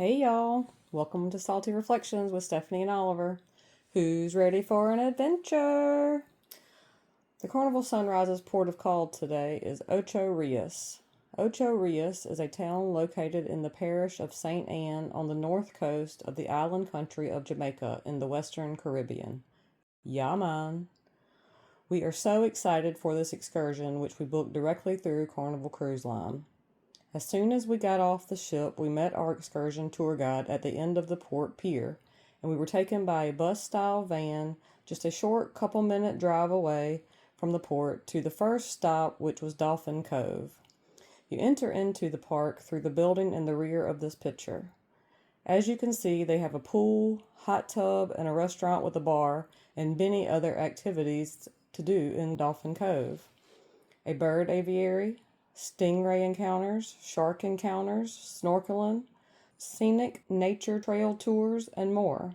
Hey y'all, welcome to Salty Reflections with Stephanie and Oliver. Who's ready for an adventure? The Carnival Sunrise's port of call today is Ocho Rios. Ocho Rios is a town located in the parish of St. Anne on the north coast of the island country of Jamaica in the Western Caribbean. Yeah, man. We are so excited for this excursion, which we booked directly through Carnival Cruise Line. As soon as we got off the ship, we met our excursion tour guide at the end of the port pier, and we were taken by a bus-style van just a short couple-minute drive away from the port to the first stop, which was Dolphin Cove. You enter into the park through the building in the rear of this picture. As you can see, they have a pool, hot tub, and a restaurant with a bar, and many other activities to do in Dolphin Cove. A bird aviary, stingray encounters, shark encounters, snorkeling, scenic nature trail tours, and more.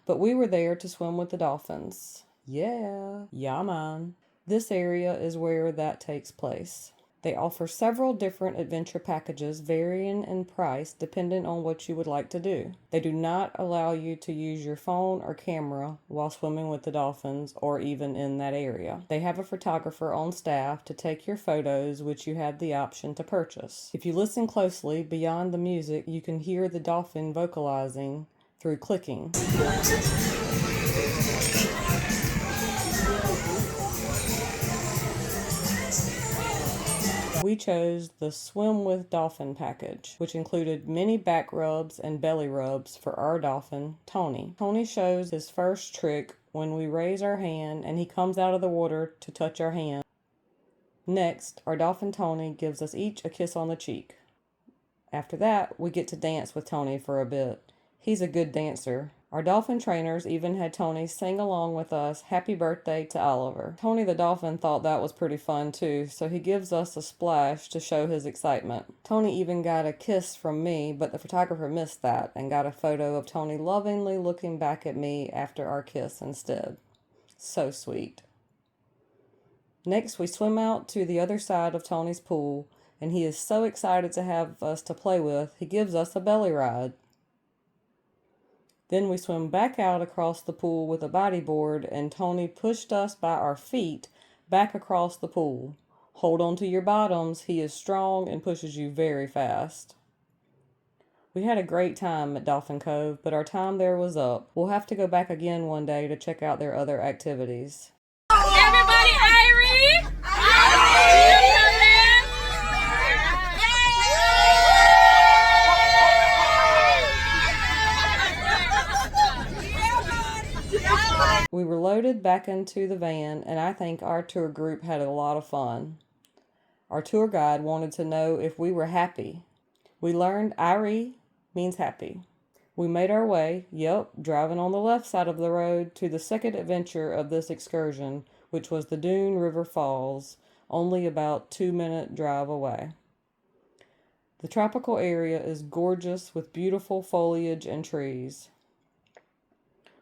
But we were there to swim with the dolphins. Yeah man. This area is where that takes place. They offer several different adventure packages varying in price depending on what you would like to do. They do not allow you to use your phone or camera while swimming with the dolphins or even in that area. They have a photographer on staff to take your photos, which you have the option to purchase. If you listen closely, beyond the music, you can hear the dolphin vocalizing through clicking. We chose the Swim with Dolphin package, which included many back rubs and belly rubs for our dolphin, Tony. Tony shows his first trick when we raise our hand and he comes out of the water to touch our hand. Next, our dolphin Tony gives us each a kiss on the cheek. After that, we get to dance with Tony for a bit. He's a good dancer. Our dolphin trainers even had Tony sing along with us "Happy Birthday" to Oliver. Tony the dolphin thought that was pretty fun too, so he gives us a splash to show his excitement. Tony even got a kiss from me, but the photographer missed that and got a photo of Tony lovingly looking back at me after our kiss instead. So sweet. Next, we swim out to the other side of Tony's pool, and he is so excited to have us to play with, he gives us a belly ride. Then we swim back out across the pool with a bodyboard, and Tony pushed us by our feet back across the pool. Hold on to your bottoms, he is strong and pushes you very fast. We had a great time at Dolphin Cove, but our time there was up. We'll have to go back again one day to check out their other activities. Everybody, Irie! We were loaded back into the van, and I think our tour group had a lot of fun. Our tour guide wanted to know if we were happy. We learned Irie means happy. We made our way, driving on the left side of the road, to the second adventure of this excursion, which was the Dunn River Falls, only about 2-minute drive away. The tropical area is gorgeous with beautiful foliage and trees.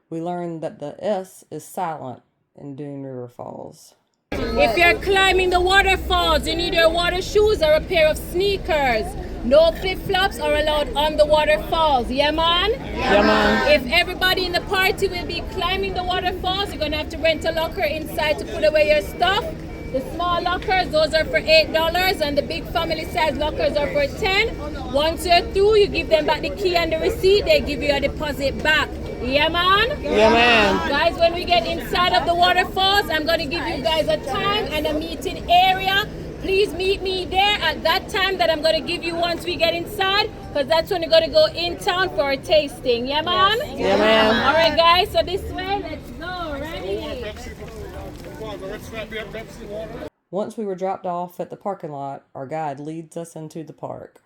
We learned that the S is silent in Dunn River Falls. If you're climbing the waterfalls, you need your water shoes or a pair of sneakers. No flip-flops are allowed on the waterfalls. Yeah, man? Yeah, man. If everybody in the party will be climbing the waterfalls, you're going to have to rent a locker inside to put away your stuff. The small lockers, those are for $8, and the big family size lockers are for $10. Once you're through, you give them back the key and the receipt, they give you a deposit back. Yeah, man? Yeah, man. Guys, when we get inside of the waterfalls, I'm going to give you guys a time and a meeting area. Please meet me there at that time that I'm going to give you once we get inside, because that's when we're going to go in town for a tasting. Yeah, man? Yeah, man. All right, guys, so this way, let's go. Ready? Once we were dropped off at the parking lot, our guide leads us into the park.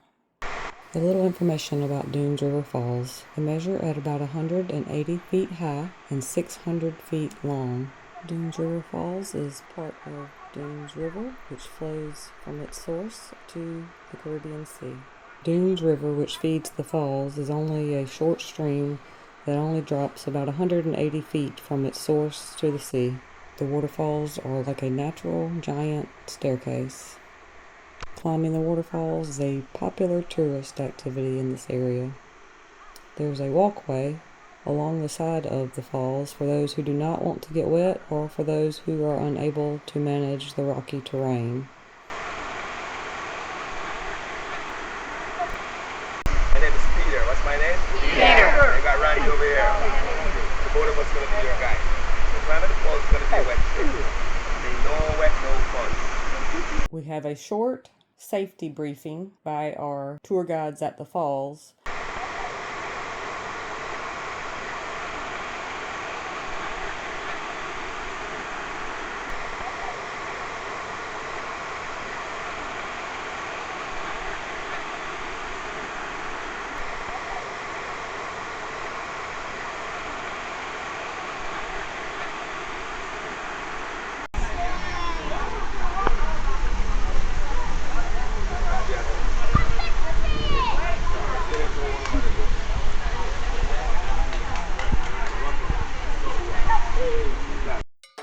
A little information about Dunn River Falls. They measure at about 180 feet high and 600 feet long. Dunn River Falls is part of Dunn River, which flows from its source to the Caribbean Sea. Dunn River, which feeds the falls, is only a short stream that only drops about 180 feet from its source to the sea. The waterfalls are like a natural giant staircase. Climbing the waterfalls is a popular tourist activity in this area. There's a walkway along the side of the falls for those who do not want to get wet or for those who are unable to manage the rocky terrain. My name is Peter. What's my name? Peter. I got Randy over here. The both of us going to be your guide. The climb of the falls is going to be a wet trip. No wet, no fun. We have a short safety briefing by our tour guides at the falls.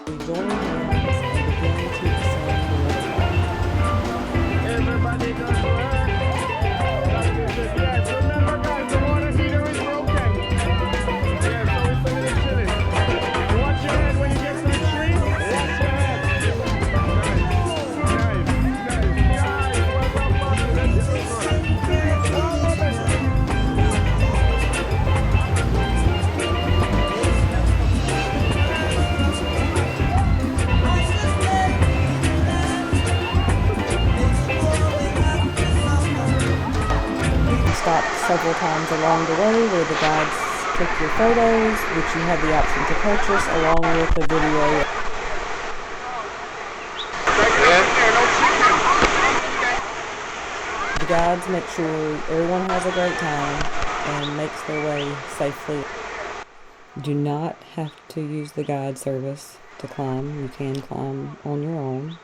We join hands and begin to descend the waterfall. Everybody does work. Yes, remember guys, the water heater is broken. Yeah, so it's a little chilly. Watch your head when you get to the tree. Watch your head. Nice. Stop several times along the way where the guides take your photos, which you have the option to purchase along with a video. The guides make sure everyone has a great time and makes their way safely. You do not have to use the guide service to climb. You can climb on your own.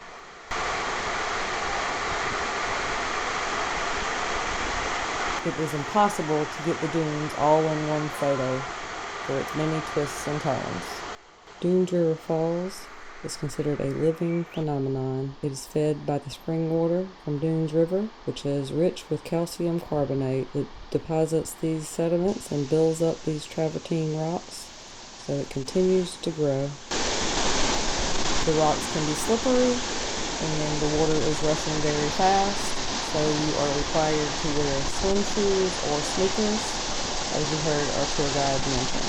It is impossible to get the dunes all in one photo for its many twists and turns. Dunes River Falls is considered a living phenomenon. It is fed by the spring water from Dunes River, which is rich with calcium carbonate. It deposits these sediments and builds up these travertine rocks, so it continues to grow. The rocks can be slippery and the water is rushing very fast. So you are required to wear swim shoes or sneakers, as you heard our tour guide mention.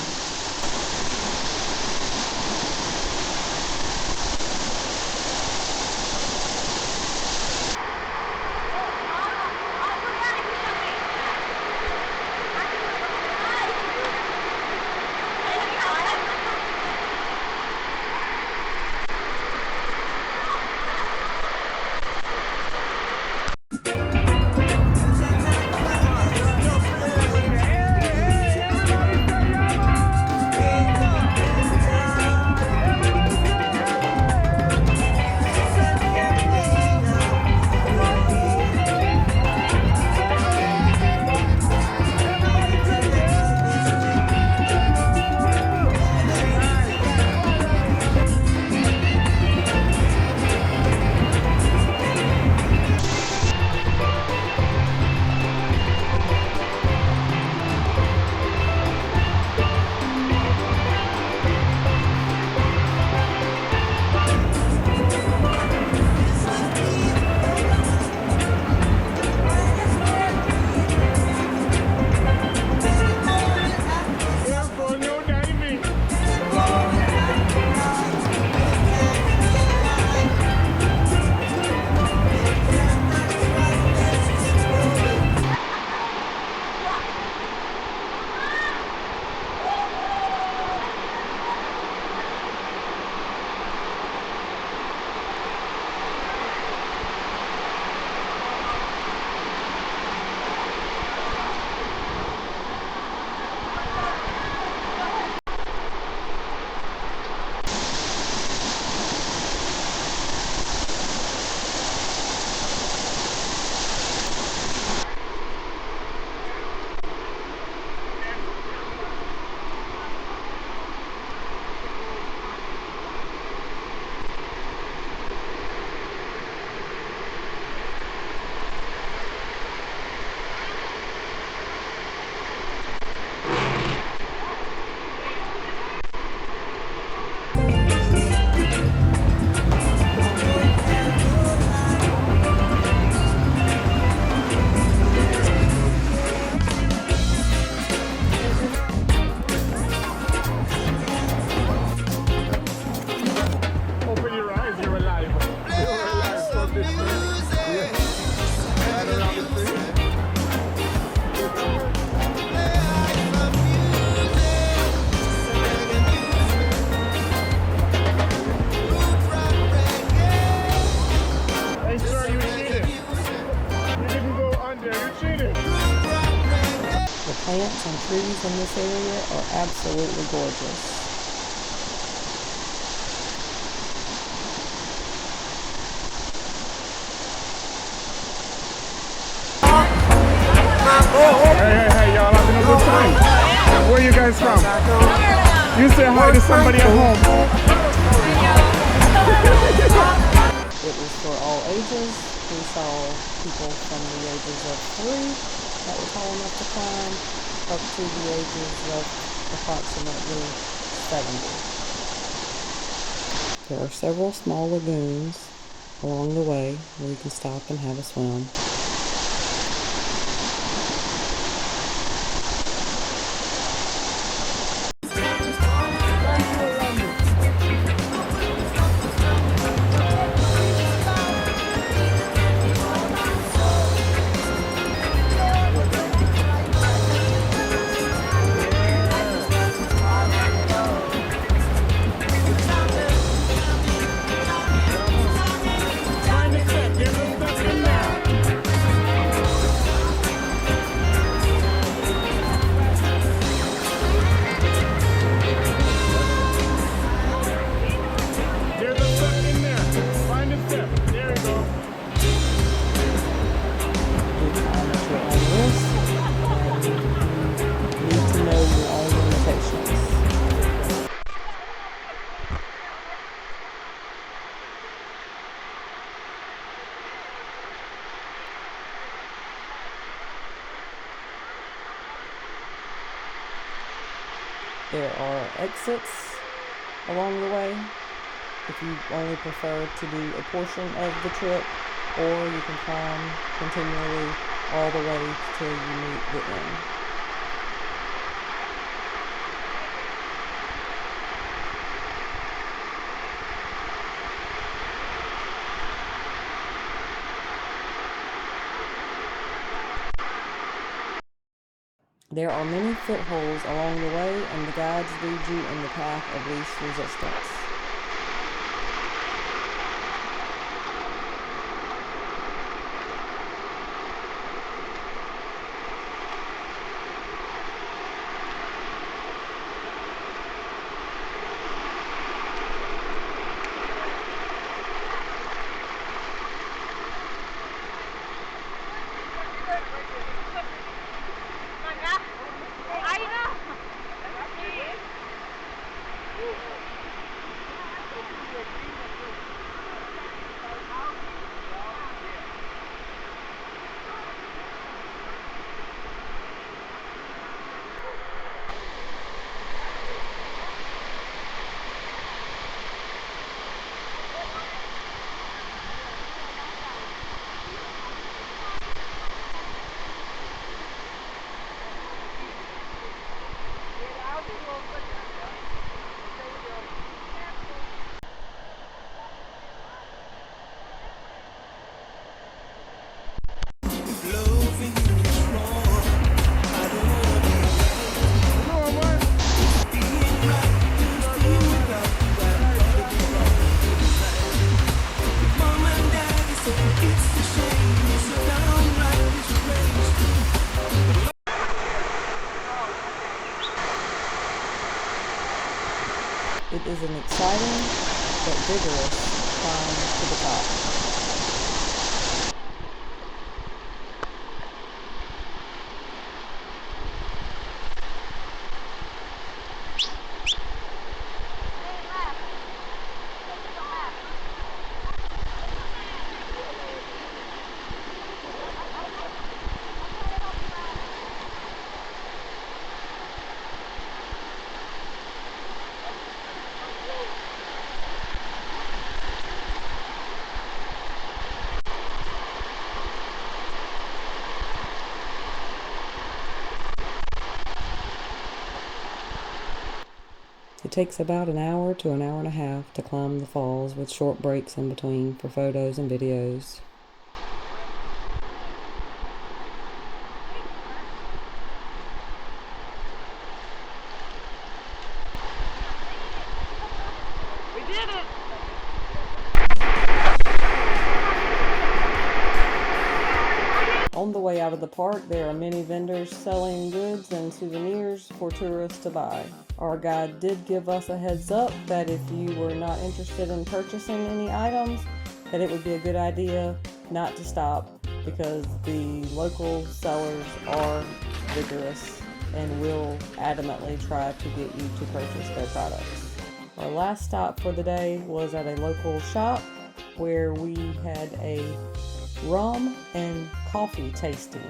plants and trees in this area are absolutely gorgeous. Hey, y'all having a good time? Where you guys from? You say hi to somebody at home. It was for all ages. We saw people from the ages of 3 that were tall enough to climb up to the ages of approximately 70. There are several small lagoons along the way where you can stop and have a swim. There are exits along the way if you only prefer to do a portion of the trip, or you can climb continually all the way till you meet the end. There are many footholds along the way, and the guides lead you in the path of least resistance. It is an exciting but vigorous climb to the top. It takes about an hour to an hour and a half to climb the falls, with short breaks in between for photos and videos. We did it! On the way out of of the park, there are many vendors selling goods and souvenirs for tourists to buy. Our guide did give us a heads up that if you were not interested in purchasing any items, that it would be a good idea not to stop, because the local sellers are vigorous and will adamantly try to get you to purchase their products. Our last stop for the day was at a local shop where we had a rum and coffee tasting.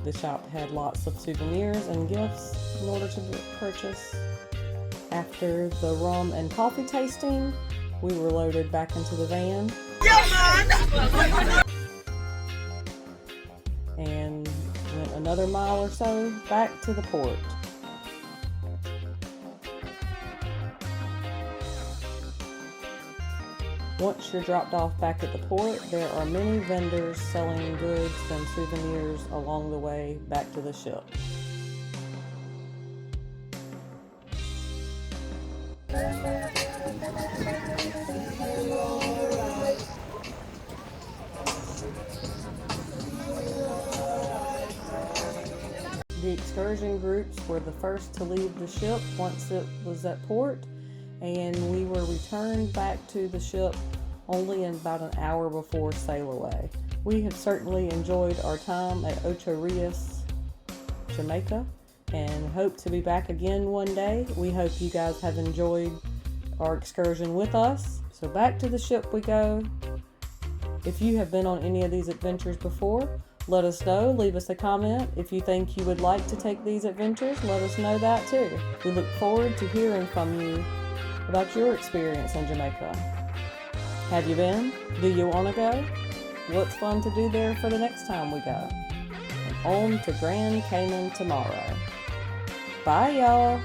The shop had lots of souvenirs and gifts in order to purchase. After the rum and coffee tasting, we were loaded back into the van. And went another mile or so back to the port. Once you're dropped off back at the port, there are many vendors selling goods and souvenirs along the way back to the ship. The excursion groups were the first to leave the ship once it was at port, and we were returned back to the ship only in about an hour before sail away. We have certainly enjoyed our time at Ocho Rios, Jamaica, and hope to be back again one day. We hope you guys have enjoyed our excursion with us. So back to the ship we go. If you have been on any of these adventures before, let us know. Leave us a comment. If you think you would like to take these adventures, let us know that too. We look forward to hearing from you about your experience in Jamaica. Have you been? Do you want to go? What's fun to do there for the next time we go? And on to Grand Cayman tomorrow. Bye, y'all.